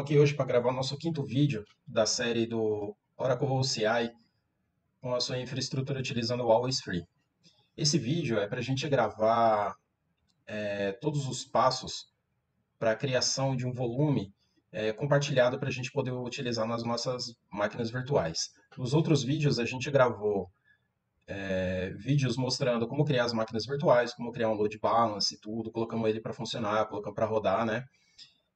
aqui hoje para gravar o nosso quinto vídeo da série do Oracle OCI com a sua infraestrutura utilizando o Always Free. Esse vídeo é para a gente gravar todos os passos para a criação de um volume compartilhado para a gente poder utilizar nas nossas máquinas virtuais. Nos outros vídeos a gente gravou vídeos mostrando como criar as máquinas virtuais, como criar um load balance e tudo, colocamos ele para funcionar, colocamos para rodar, né?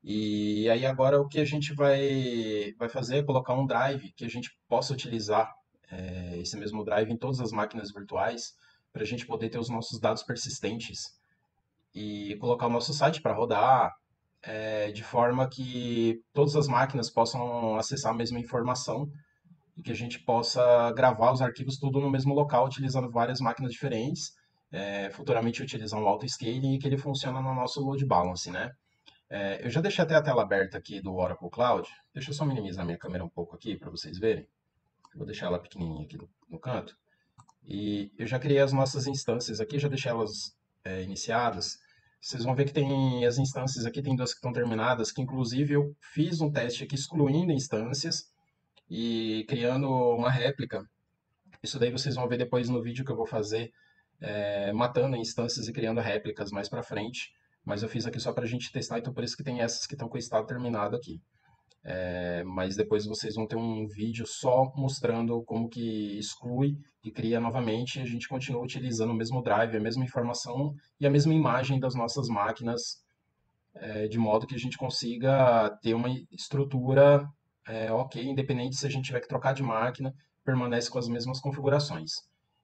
E aí agora o que a gente vai fazer é colocar um drive que a gente possa utilizar esse mesmo drive em todas as máquinas virtuais para a gente poder ter os nossos dados persistentes e colocar o nosso site para rodar de forma que todas as máquinas possam acessar a mesma informação e que a gente possa gravar os arquivos tudo no mesmo local utilizando várias máquinas diferentes, futuramente utilizar um auto-scaling e que ele funciona no nosso load balance, né? Eu já deixei até a tela aberta aqui do Oracle Cloud. Deixa eu só minimizar minha câmera um pouco aqui para vocês verem. Vou deixar ela pequenininha aqui no canto. E eu já criei as nossas instâncias aqui, já deixei elas iniciadas. Vocês vão ver que tem as instâncias aqui, tem duas que estão terminadas, que inclusive eu fiz um teste aqui excluindo instâncias e criando uma réplica. Isso daí vocês vão ver depois no vídeo que eu vou fazer, matando instâncias e criando réplicas mais para frente. Mas eu fiz aqui só para a gente testar, então por isso que tem essas que estão com o estado terminado aqui. Mas depois vocês vão ter um vídeo só mostrando como que exclui e cria novamente. E a gente continua utilizando o mesmo drive, a mesma informação e a mesma imagem das nossas máquinas, de modo que a gente consiga ter uma estrutura ok, independente se a gente tiver que trocar de máquina, permanece com as mesmas configurações.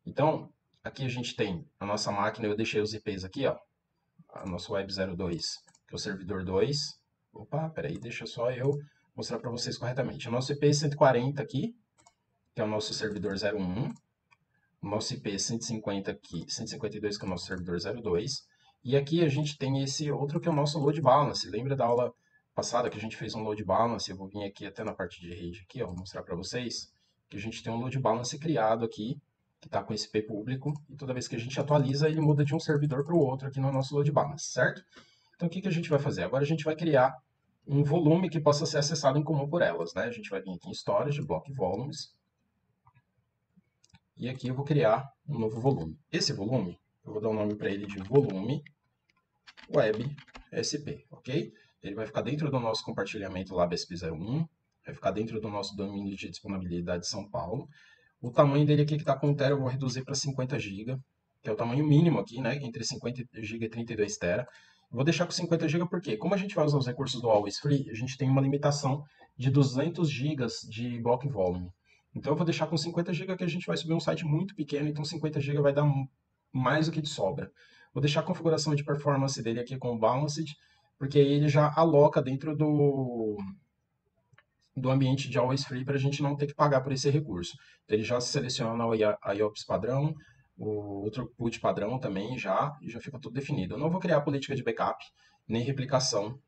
Então, aqui a gente tem a nossa máquina, eu deixei os IPs aqui, ó, a nossa Web 02, que é o servidor 2. Opa, peraí, deixa só eu mostrar para vocês corretamente. O nosso IP 140 aqui, que é o nosso servidor 01. O nosso IP 150 aqui, 152, que é o nosso servidor 02. E aqui a gente tem esse outro que é o nosso load balance. Lembra da aula passada que a gente fez um load balance? Eu vou vir aqui até na parte de rede aqui, ó, vou mostrar para vocês que a gente tem um load balance criado aqui, que está com esse IP público, e toda vez que a gente atualiza, ele muda de um servidor para o outro aqui no nosso load balance, certo? Então, o que a gente vai fazer? Agora a gente vai criar um volume que possa ser acessado em comum por elas, né? A gente vai vir aqui em Storage, Block Volumes, e aqui eu vou criar um novo volume. Esse volume, eu vou dar um nome para ele de volume web SP, ok? Ele vai ficar dentro do nosso compartilhamento lá BSP01, vai ficar dentro do nosso domínio de disponibilidade de São Paulo. O tamanho dele aqui que está com 1 TB eu vou reduzir para 50 GB, que é o tamanho mínimo aqui, né? Entre 50 GB e 32 TB. Vou deixar com 50 GB porque, como a gente vai usar os recursos do Always Free, a gente tem uma limitação de 200 GB de block volume. Então eu vou deixar com 50 GB que a gente vai subir um site muito pequeno, então 50 GB vai dar mais do que de sobra. Vou deixar a configuração de performance dele aqui com o Balanced, porque aí ele já aloca dentro do ambiente de Always Free para a gente não ter que pagar por esse recurso. Então, ele já seleciona a IOPS padrão, o throughput padrão também e já fica tudo definido. Eu não vou criar política de backup, nem replicação,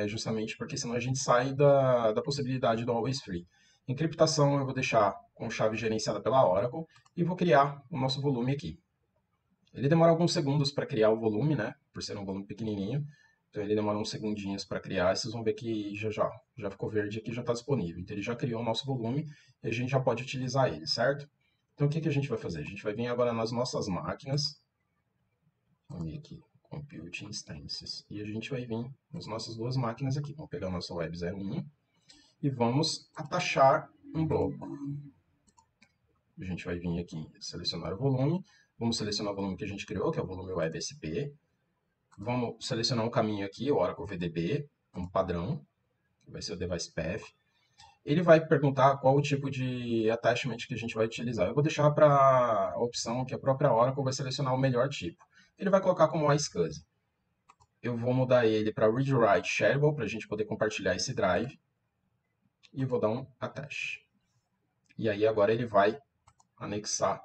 justamente porque senão a gente sai da possibilidade do Always Free. Encriptação eu vou deixar com chave gerenciada pela Oracle e vou criar o nosso volume aqui. Ele demora alguns segundos para criar o volume, né? Por ser um volume pequenininho. Então ele demora uns segundinhos para criar. Vocês vão ver que já ficou verde aqui, já está disponível. Então ele já criou o nosso volume e a gente já pode utilizar ele, certo? Então o que a gente vai fazer? A gente vai vir agora nas nossas máquinas. Vamos vir aqui, Compute Instances. E a gente vai vir nas nossas duas máquinas aqui. Vamos pegar a nossa Web 01 e vamos atachar um bloco. A gente vai vir aqui selecionar o volume. Vamos selecionar o volume que a gente criou, que é o volume Web SP. Vamos selecionar um caminho aqui, o Oracle VDB, um padrão, que vai ser o Device Path. Ele vai perguntar qual o tipo de attachment que a gente vai utilizar. Eu vou deixar para a opção que a própria Oracle vai selecionar o melhor tipo. Ele vai colocar como iSCSI. Eu vou mudar ele para Read Write Shareable, para a gente poder compartilhar esse drive. E vou dar um Attach. E aí agora ele vai anexar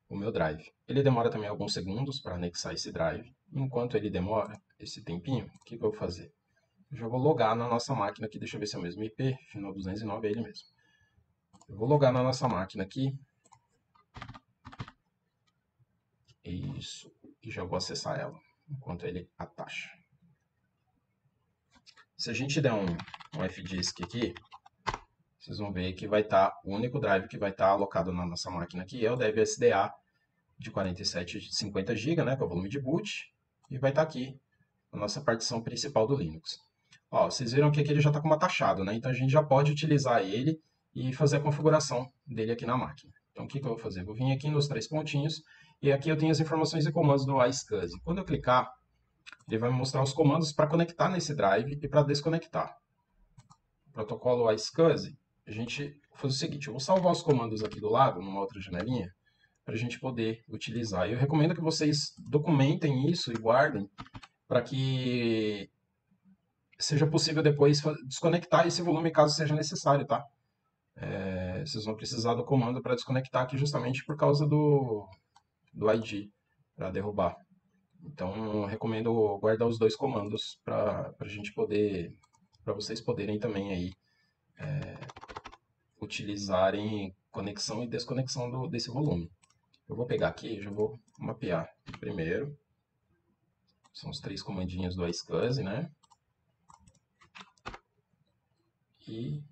o meu drive. Ele demora também alguns segundos para anexar esse drive. Enquanto ele demora esse tempinho, o que eu vou fazer? Eu já vou logar na nossa máquina aqui, deixa eu ver se é o mesmo IP, final 209 é ele mesmo. Eu vou logar na nossa máquina aqui. Isso. E já vou acessar ela, enquanto ele atacha. Se a gente der um um fdisk aqui, vocês vão ver que vai estar, o único drive que vai estar alocado na nossa máquina aqui é o drive SDA de 4750 GB, né, que é o volume de boot, e vai estar aqui a nossa partição principal do Linux. Ó, vocês viram que aqui ele já está como atachado, né, então a gente já pode utilizar ele e fazer a configuração dele aqui na máquina. Então o que eu vou fazer? Vou vir aqui nos 3 pontinhos, e aqui eu tenho as informações e comandos do iSCSI. Quando eu clicar, ele vai me mostrar os comandos para conectar nesse drive e para desconectar. O protocolo iSCSI, a gente faz o seguinte, eu vou salvar os comandos aqui do lado, numa outra janelinha, para a gente poder utilizar. Eu recomendo que vocês documentem isso e guardem para que seja possível depois desconectar esse volume caso seja necessário, tá? Vocês vão precisar do comando para desconectar aqui justamente por causa do ID, para derrubar. Então, eu recomendo guardar os 2 comandos para a gente poder, para vocês poderem também aí utilizarem conexão e desconexão desse volume. Eu vou pegar aqui e já vou mapear primeiro. São os 3 comandinhos do iSCSI, né? E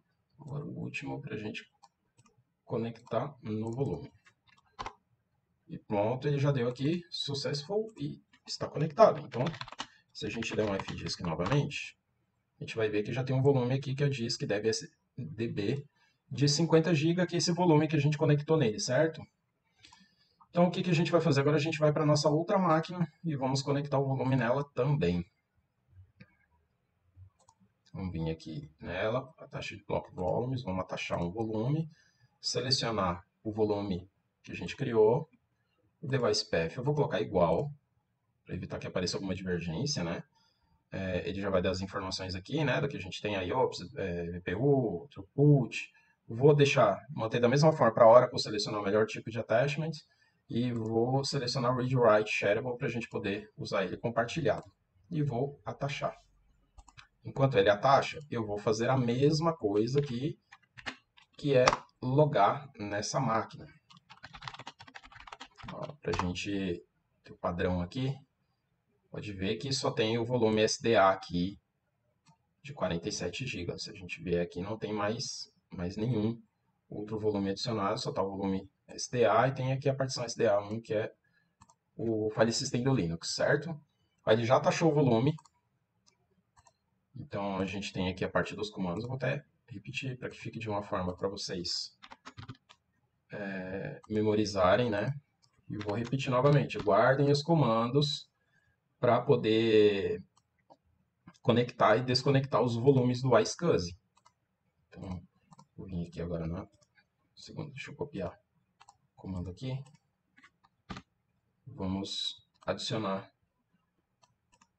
agora o último para a gente conectar no volume. E pronto, ele já deu aqui successful e está conectado. Então, se a gente der um fdisk novamente, a gente vai ver que já tem um volume aqui que é o disk DB de 50 GB, que é esse volume que a gente conectou nele, certo? Então, o que a gente vai fazer? Agora a gente vai para a nossa outra máquina e vamos conectar o volume nela também. Vamos vir aqui nela, a taxa de block volumes, vamos atachar um volume, selecionar o volume que a gente criou, o device path eu vou colocar igual, para evitar que apareça alguma divergência, né? Ele já vai dar as informações aqui, né, do que a gente tem aí, VPU, throughput. Vou manter da mesma forma para a Oracle, selecionar o melhor tipo de attachment, e vou selecionar o read-write shareable para a gente poder usar ele compartilhado. E vou atachar. Enquanto ele atacha, eu vou fazer a mesma coisa aqui, que é logar nessa máquina. Para a gente ter o padrão aqui, pode ver que só tem o volume SDA aqui de 47 GB. Se a gente ver aqui, não tem mais nenhum outro volume adicionado, só está o volume SDA e tem aqui a partição SDA1, que é o file system do Linux, certo? Aí ele já atachou o volume. Então a gente tem aqui a parte dos comandos, eu vou até repetir para que fique de uma forma para vocês memorizarem, né? E eu vou repetir novamente, guardem os comandos para poder conectar e desconectar os volumes do iSCSI. Então, vou vir aqui agora na segunda, deixa eu copiar o comando aqui. Vamos adicionar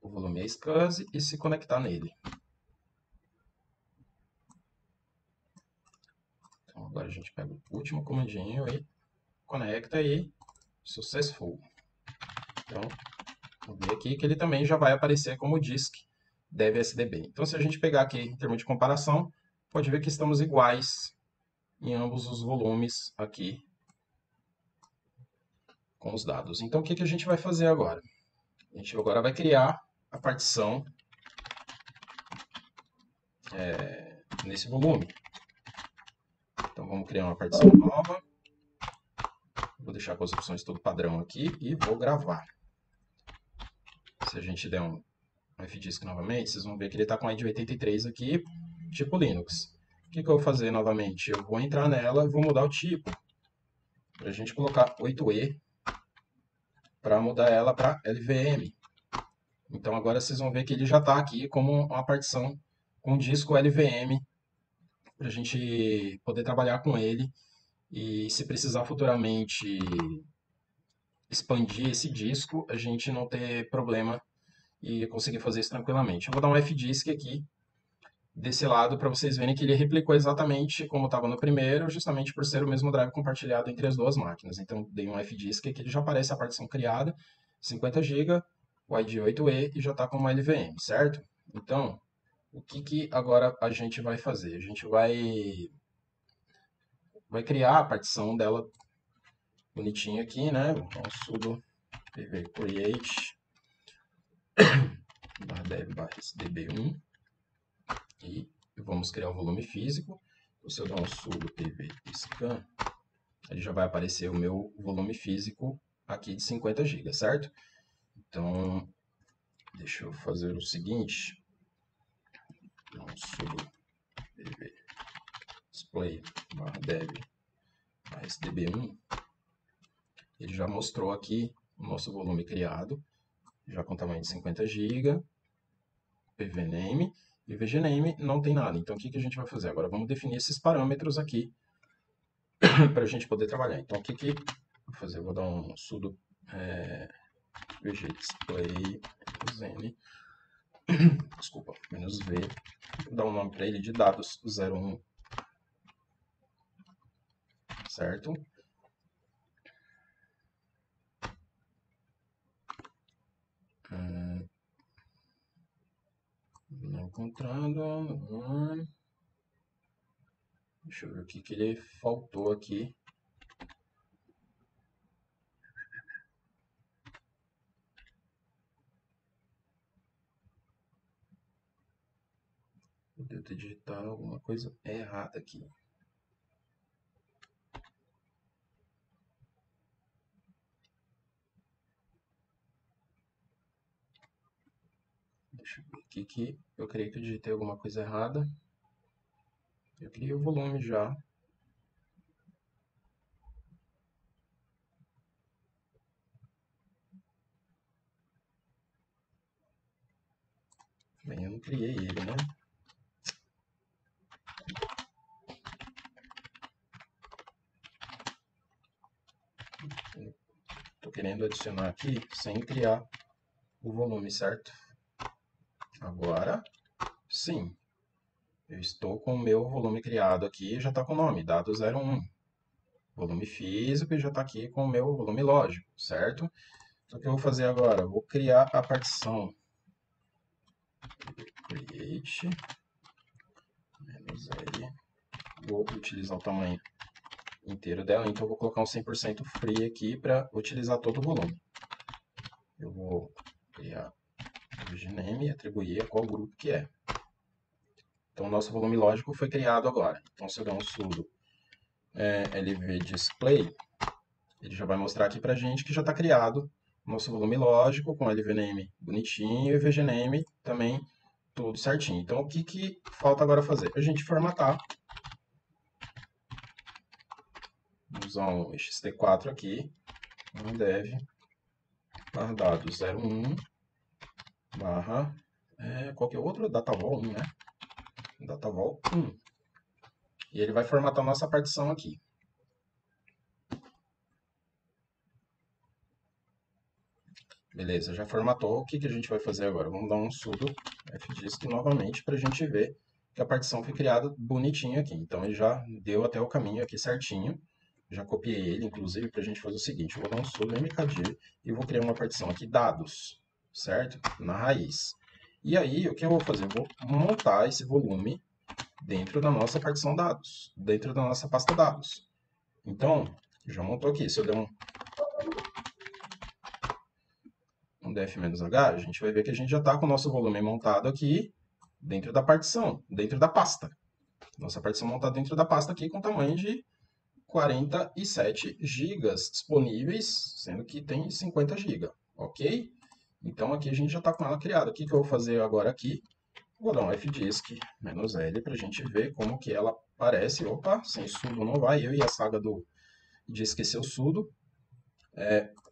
o volume iSCSI e se conectar nele. Então, agora a gente pega o último comandinho e conecta e successful. Então, vamos ver aqui que ele também já vai aparecer como disk DevSDB. Então, se a gente pegar aqui em termos de comparação, pode ver que estamos iguais em ambos os volumes aqui com os dados. Então, o que a gente vai fazer agora? A gente agora vai criar a partição nesse volume. Então, vamos criar uma partição nova. Vou deixar com as opções tudo padrão aqui e vou gravar. Se a gente der um fdisk novamente, vocês vão ver que ele está com a ID 83 aqui, tipo Linux. O que eu vou fazer novamente? Eu vou entrar nela e vou mudar o tipo. Para a gente colocar 8E, para mudar ela para LVM. Então agora vocês vão ver que ele já está aqui como uma partição com disco LVM, para a gente poder trabalhar com ele. E se precisar futuramente expandir esse disco, a gente não ter problema e conseguir fazer isso tranquilamente. Eu vou dar um fdisk aqui desse lado para vocês verem que ele replicou exatamente como estava no primeiro, justamente por ser o mesmo drive compartilhado entre as duas máquinas. Então dei um fdisk aqui, ele já aparece a partição criada, 50 GB, o ID 8E e já está com uma LVM, certo? Então, o que agora a gente vai fazer? A gente vai criar a partição dela bonitinho aqui, né? Então, sudo pv create /dev/sdb1 e vamos criar o volume físico. Se eu der um sudo pv scan, ele já vai aparecer o meu volume físico aqui de 50 GB, certo? Então, deixa eu fazer o seguinte. Um sudo pv display /dev mais db1. Ele já mostrou aqui o nosso volume criado, já com tamanho de 50 GB, pvname, e vgname não tem nada. Então, o que a gente vai fazer? Agora, vamos definir esses parâmetros aqui para a gente poder trabalhar. Então, o que eu vou fazer? Eu vou dar um sudo vgdisplay -n, desculpa, -v, vou dar um nome para ele de dados 01, certo? Não encontrando. Deixa eu ver o que ele faltou aqui. Eu devo ter digitado alguma coisa errada aqui. Deixa eu ver aqui que eu creio que eu digitei alguma coisa errada. Eu criei o volume já. Bem, eu não criei ele, né? Estou querendo adicionar aqui sem criar o volume, certo? Agora, sim. Eu estou com o meu volume criado aqui, já está com o nome, dados 01. Volume físico e já está aqui com o meu volume lógico, certo? Então, o que eu vou fazer agora? Eu vou criar a partição create -l. Vou utilizar o tamanho inteiro dela, então eu vou colocar um 100% free aqui para utilizar todo o volume. Eu vou criar o vgname e atribuir a qual grupo que é. Então, o nosso volume lógico foi criado agora. Então, se eu der um sudo lvdisplay, ele já vai mostrar aqui pra gente que já está criado o nosso volume lógico, com lvname bonitinho e vgname também tudo certinho. Então, o que falta agora fazer? A gente formatar. Vamos usar um ext4 aqui, um dev, dados 01, qualquer outro, datavol 1, né? Datavol 1. E ele vai formatar a nossa partição aqui. Beleza, já formatou. O que a gente vai fazer agora? Vamos dar um sudo fdisk novamente para a gente ver que a partição foi criada bonitinho aqui. Então, ele já deu até o caminho aqui certinho. Já copiei ele, inclusive, para a gente fazer o seguinte. Eu vou dar um sudo mkdir e vou criar uma partição aqui, dados, certo? Na raiz. E aí, o que eu vou fazer? Eu vou montar esse volume dentro da nossa partição dados, dentro da nossa pasta dados. Então, já montou aqui. Se eu der um def-h, a gente vai ver que a gente já está com o nosso volume montado aqui dentro da partição, dentro da pasta. Nossa partição montada dentro da pasta aqui com tamanho de 47 GB disponíveis, sendo que tem 50 GB, ok? Então aqui a gente já está com ela criada. O que eu vou fazer agora aqui? Vou dar um fdisk -l para a gente ver como que ela aparece. Opa, sem sudo não vai, eu e a saga de esquecer o sudo.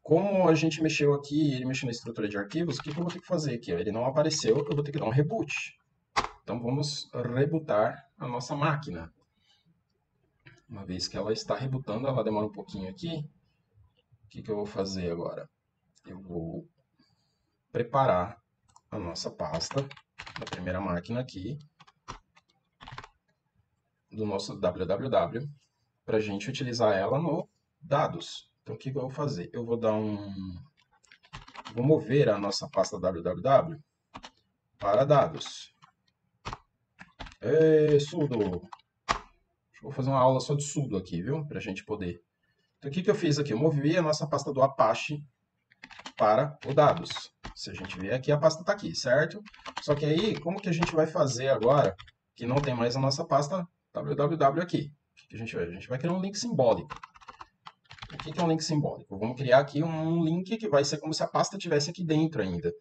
Como a gente mexeu aqui, ele mexeu na estrutura de arquivos, o que eu vou ter que fazer aqui? Ele não apareceu, eu vou ter que dar um reboot. Então vamos rebootar a nossa máquina. Uma vez que ela está rebootando, ela demora um pouquinho aqui. O que eu vou fazer agora? Eu vou preparar a nossa pasta da primeira máquina aqui, do nosso www, para a gente utilizar ela no dados. Então o que eu vou fazer? Eu vou dar vou mover a nossa pasta www para dados. Sudo. Vou fazer uma aula só de sudo aqui, viu? Para a gente poder. Então, o que eu fiz aqui? Eu movi a nossa pasta do Apache para o dados. Se a gente ver aqui, a pasta está aqui, certo? Só que aí, como que a gente vai fazer agora que não tem mais a nossa pasta www aqui. O que a gente vai? A gente vai criar um link simbólico. O que é um link simbólico? Vamos criar aqui um link que vai ser como se a pasta estivesse aqui dentro ainda,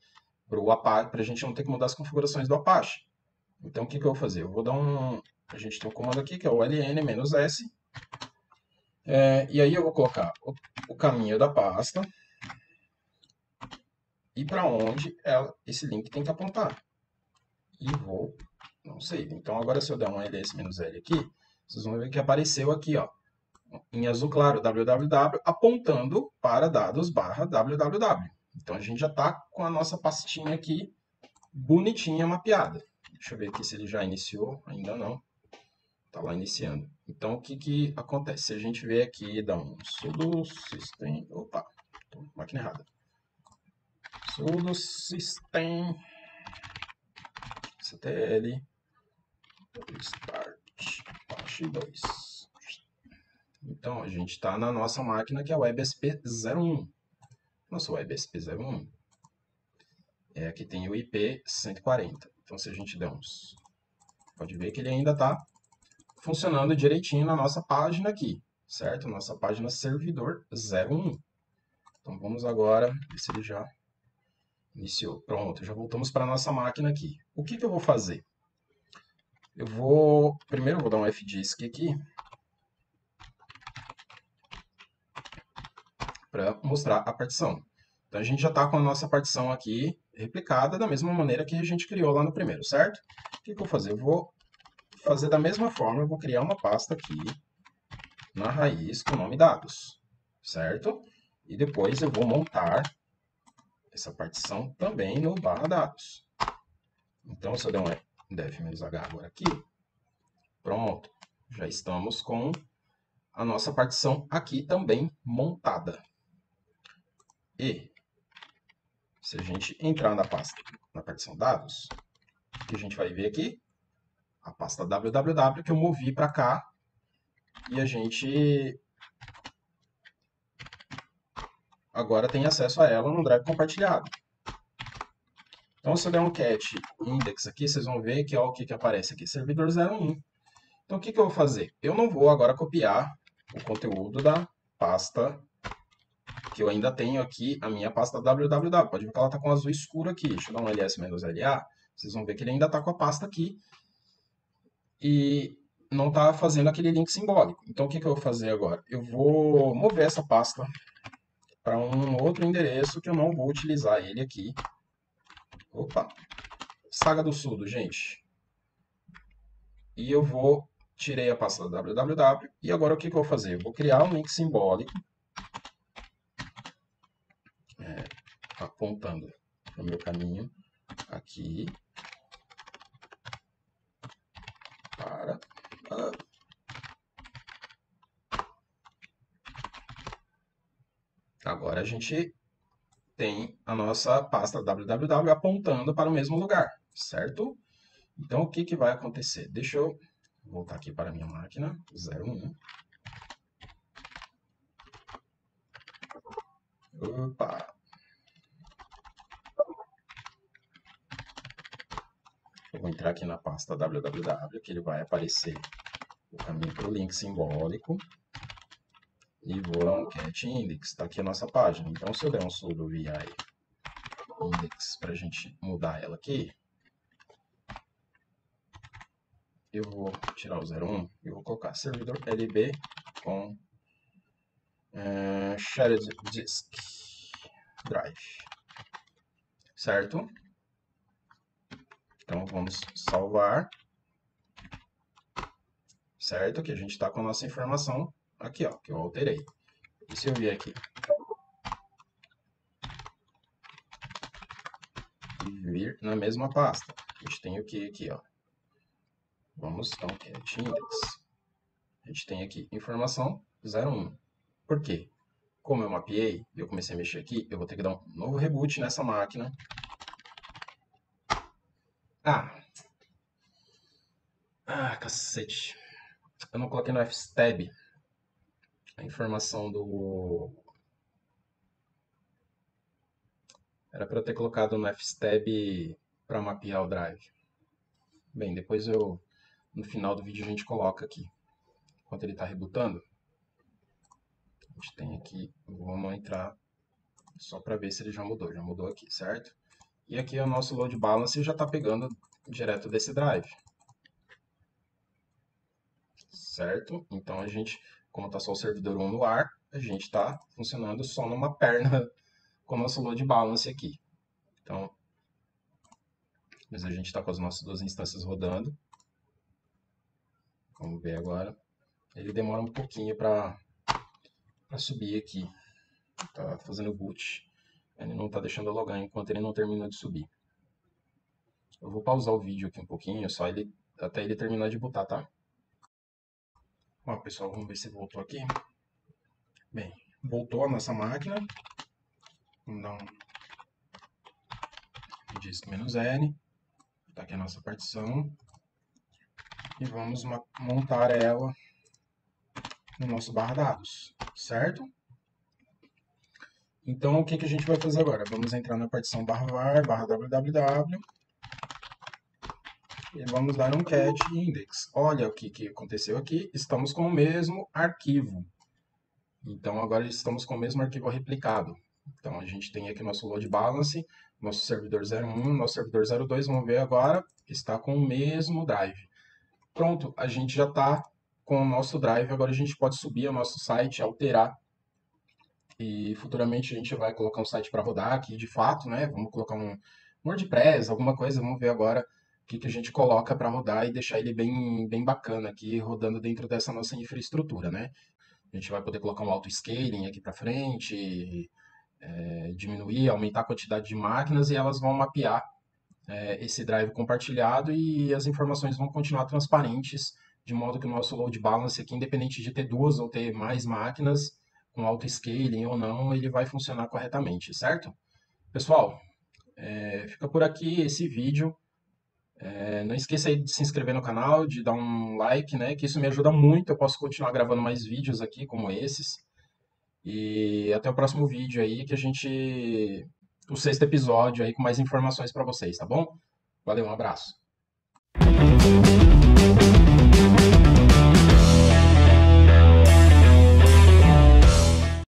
para a gente não ter que mudar as configurações do Apache. Então, o que eu vou fazer? Eu vou dar um... A gente tem um comando aqui, que é o ln-s, e aí eu vou colocar o caminho da pasta e para onde esse link tem que apontar. E vou não save. Então, agora se eu der um ls-l aqui, vocês vão ver que apareceu aqui, ó, em azul claro, www, apontando para dados/www. Então, a gente já está com a nossa pastinha aqui bonitinha mapeada. Deixa eu ver aqui se ele já iniciou. Ainda não. Está lá iniciando. Então, o que acontece? Se a gente vier aqui e dar um sudo system... Opa, máquina errada. Sudo system ctl start Apache 2. Então, a gente está na nossa máquina que é a WebSP01. Nossa WebSP01 aqui tem o IP 140. Então, se a gente der uns... Pode ver que ele ainda está funcionando direitinho na nossa página aqui, certo? Nossa página servidor 01. Então, vamos agora ver se ele já iniciou. Pronto, já voltamos para a nossa máquina aqui. O que eu vou fazer? Primeiro eu vou dar um fdisk aqui, para mostrar a partição. Então, a gente já está com a nossa partição aqui replicada da mesma maneira que a gente criou lá no primeiro, certo? O que eu vou fazer? Eu vou fazer da mesma forma, eu vou criar uma pasta aqui na raiz com o nome dados, certo? E depois eu vou montar essa partição também no /dados. Então, se eu der um def-h agora aqui, pronto, já estamos com a nossa partição aqui também montada. E se a gente entrar na pasta, na partição dados, o que a gente vai ver aqui? A pasta www que eu movi para cá e a gente agora tem acesso a ela no drive compartilhado. Então, se eu der um cat index aqui, vocês vão ver que ó, o que aparece aqui, servidor 01. Então, o que eu vou fazer? Eu não vou agora copiar o conteúdo da pasta que eu ainda tenho aqui, a minha pasta www. Pode ver que ela está com azul escuro aqui. Deixa eu dar um ls-la. Vocês vão ver que ele ainda está com a pasta aqui. E não está fazendo aquele link simbólico. Então, o que eu vou fazer agora? Eu vou mover essa pasta para um outro endereço que eu não vou utilizar ele aqui. Opa! Saga do sudo, gente. E eu tirei a pasta www. E agora o que eu vou fazer? Eu vou criar um link simbólico apontando para o meu caminho aqui para... Agora a gente tem a nossa pasta www apontando para o mesmo lugar, certo? Então, o que vai acontecer? Deixa eu voltar aqui para a minha máquina, 01. Opa! Eu vou entrar aqui na pasta www, que ele vai aparecer o caminho para o link simbólico. E vou dar um cat index, está aqui a nossa página. Então, se eu der um sudo vi index para a gente mudar ela aqui, eu vou tirar o 01 e vou colocar servidor lb com shared disk drive, certo? Então, vamos salvar, certo? Que a gente está com a nossa informação aqui, ó, que eu alterei. E se eu vier aqui e vir na mesma pasta, a gente tem o que aqui, ó. Vamos dar um cat index. A gente tem aqui informação 01. Por quê? Como eu mapeei e eu comecei a mexer aqui, eu vou ter que dar um novo reboot nessa máquina. Cacete. Eu não coloquei no fstab a informação do... Era para eu ter colocado no fstab para mapear o drive. Bem, depois eu no final do vídeo a gente coloca aqui. Enquanto ele está rebutando, a gente tem aqui, vamos entrar só para ver se ele já mudou aqui, certo? E aqui o nosso load balance já está pegando direto desse drive, certo? Então a gente, como está só o servidor 1 no ar, a gente está funcionando só numa perna com o nosso load balance aqui. Então, mas a gente está com as nossas duas instâncias rodando. Vamos ver agora. Ele demora um pouquinho para subir aqui. Tá fazendo boot. Ele não está deixando eu logar enquanto ele não termina de subir. Eu vou pausar o vídeo aqui um pouquinho, só até ele terminar de bootar, tá? Ó, pessoal, vamos ver se voltou aqui. Bem, voltou a nossa máquina. Vamos dar um disco "-n". Tá aqui a nossa partição. E vamos montar ela no nosso /dados, certo? Então, o que a gente vai fazer agora? Vamos entrar na partição /var, /www e vamos dar um cat index. Olha o que aconteceu aqui, estamos com o mesmo arquivo. Então, agora estamos com o mesmo arquivo replicado. Então, a gente tem aqui nosso load balance, nosso servidor 01, nosso servidor 02, vamos ver agora, está com o mesmo drive. Pronto, a gente já está com o nosso drive, agora a gente pode subir ao nosso site, alterar. E futuramente a gente vai colocar um site para rodar aqui, de fato, né? Vamos colocar um WordPress, alguma coisa, vamos ver agora o que a gente coloca para rodar e deixar ele bem bacana aqui, rodando dentro dessa nossa infraestrutura, né? A gente vai poder colocar um auto-scaling aqui para frente, diminuir, aumentar a quantidade de máquinas e elas vão mapear esse drive compartilhado e as informações vão continuar transparentes, de modo que o nosso load balance aqui, independente de ter duas ou ter mais máquinas, com auto-scaling ou não, ele vai funcionar corretamente, certo? Pessoal, fica por aqui esse vídeo. Não esqueça aí de se inscrever no canal, de dar um like, né? Que isso me ajuda muito, eu posso continuar gravando mais vídeos aqui, como esses. E até o próximo vídeo aí, o 6º episódio aí com mais informações para vocês, tá bom? Valeu, um abraço.